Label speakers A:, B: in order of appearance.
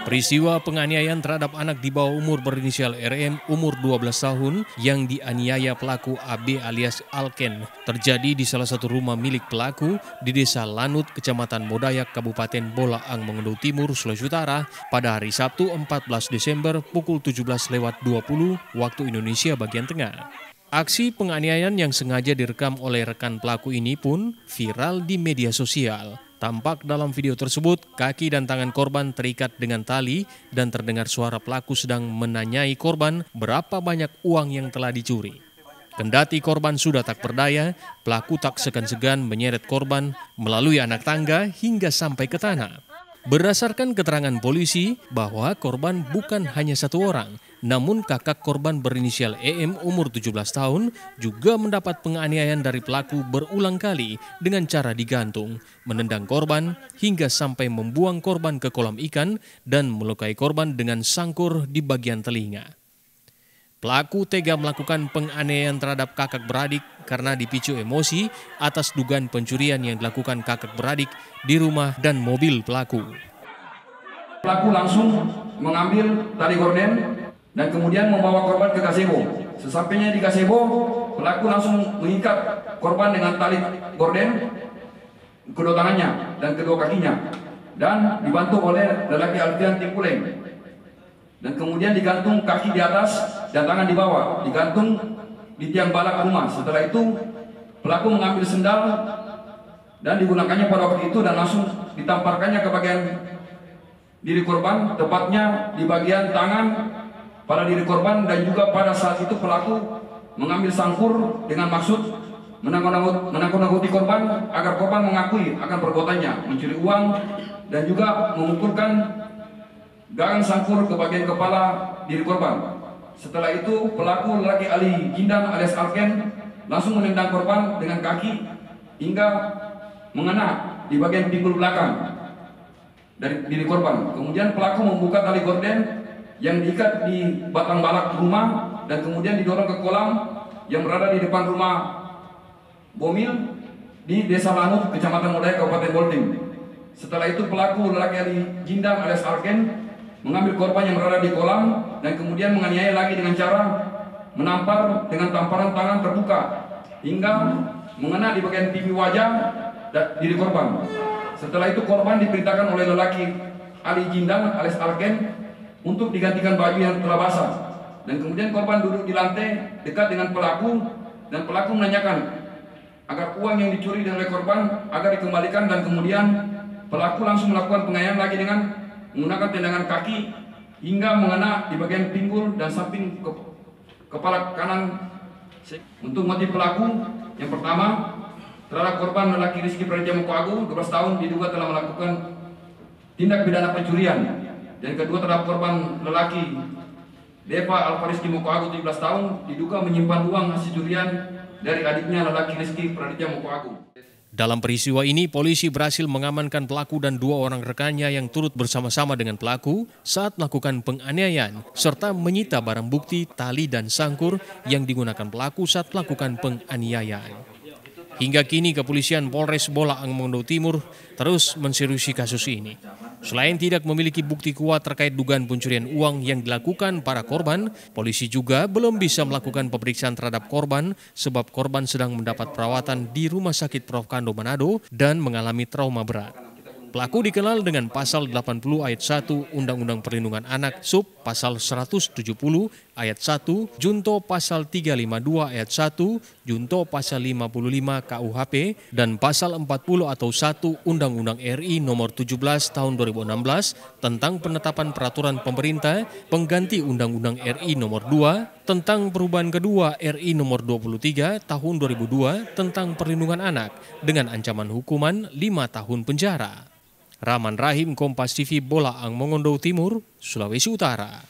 A: Peristiwa penganiayaan terhadap anak di bawah umur berinisial RM umur 12 tahun yang dianiaya pelaku AB alias Alken terjadi di salah satu rumah milik pelaku di Desa Lanut, Kecamatan Modayak, Kabupaten Bolaang Mongondo Timur, Sulawesi Utara pada hari Sabtu 14 Desember pukul 17.20 waktu Indonesia bagian tengah. Aksi penganiayaan yang sengaja direkam oleh rekan pelaku ini pun viral di media sosial. Tampak dalam video tersebut, kaki dan tangan korban terikat dengan tali dan terdengar suara pelaku sedang menanyai korban berapa banyak uang yang telah dicuri. Kendati korban sudah tak berdaya, pelaku tak segan-segan menyeret korban melalui anak tangga hingga sampai ke tanah. Berdasarkan keterangan polisi bahwa korban bukan hanya satu orang, namun kakak korban berinisial EM umur 17 tahun juga mendapat penganiayaan dari pelaku berulang kali dengan cara digantung, menendang korban hingga sampai membuang korban ke kolam ikan dan melukai korban dengan sangkur di bagian telinga. Pelaku tega melakukan penganiayaan terhadap kakak beradik karena dipicu emosi atas dugaan pencurian yang dilakukan kakak beradik di rumah dan mobil pelaku.
B: Pelaku langsung mengambil tali gorden dan kemudian membawa korban ke gazebo. Sesampainya di gazebo, pelaku langsung mengikat korban dengan tali gorden kedua tangannya dan kedua kakinya dan dibantu oleh lelaki Alfian Timpuleng. Dan kemudian digantung kaki di atas dan tangan di bawah, digantung di tiang balak rumah. Setelah itu pelaku mengambil sendal dan digunakannya pada waktu itu dan langsung ditamparkannya ke bagian diri korban, tepatnya di bagian tangan pada diri korban, dan juga pada saat itu pelaku mengambil sangkur dengan maksud menakut-nakuti korban agar korban mengakui akan perbuatannya, mencuri uang dan juga memukulkan gagang sangkur ke bagian kepala diri korban. Setelah itu pelaku lelaki Ali Jindang alias Alken langsung menendang korban dengan kaki hingga mengena di bagian pinggul belakang dari diri korban. Kemudian pelaku membuka tali gorden yang diikat di batang balak rumah dan kemudian didorong ke kolam yang berada di depan rumah Bomil di Desa Lanut, Kecamatan Modayak, Kabupaten Bolting. Setelah itu pelaku lelaki Ali Jindang alias Alken mengambil korban yang berada di kolam dan kemudian menganiaya lagi dengan cara menampar dengan tamparan tangan terbuka hingga mengena di bagian pipi wajah diri korban. Setelah itu korban diperintahkan oleh lelaki Ali Jindang alias Alken untuk digantikan baju yang telah basah, dan kemudian korban duduk di lantai dekat dengan pelaku dan pelaku menanyakan agar uang yang dicuri oleh korban agar dikembalikan, dan kemudian pelaku langsung melakukan penganiayaan lagi dengan menggunakan tendangan kaki hingga mengena di bagian pinggul dan samping kepala kanan. Untuk motif pelaku, yang pertama terhadap korban lelaki Rizky Praditya Mokoagu 12 tahun diduga telah melakukan tindak pidana pencurian, dan kedua terhadap korban lelaki Deva Alvarizky Mokoagu 17 tahun diduga menyimpan uang hasil curian dari adiknya lelaki Rizky Praditya Mokoagu.
A: Dalam peristiwa ini, polisi berhasil mengamankan pelaku dan 2 orang rekannya yang turut bersama-sama dengan pelaku saat melakukan penganiayaan, serta menyita barang bukti tali dan sangkur yang digunakan pelaku saat melakukan penganiayaan. Hingga kini kepolisian Polres Bolaang Mongondo Timur terus menseriusi kasus ini. Selain tidak memiliki bukti kuat terkait dugaan pencurian uang yang dilakukan para korban, polisi juga belum bisa melakukan pemeriksaan terhadap korban sebab korban sedang mendapat perawatan di Rumah Sakit Prof. Kando Manado dan mengalami trauma berat. Pelaku dikenal dengan pasal 80 ayat 1 Undang-Undang Perlindungan Anak sub pasal 170 ayat 1, junto pasal 352 ayat 1, junto pasal 55 KUHP, dan pasal 40 atau 1 Undang-Undang RI nomor 17 tahun 2016 tentang penetapan peraturan pemerintah pengganti Undang-Undang RI nomor 2 tentang perubahan kedua RI nomor 23 tahun 2002 tentang perlindungan anak dengan ancaman hukuman 5 tahun penjara. Rahman Rahim, Kompas TV, Bolaang Mongondo Timur, Sulawesi Utara.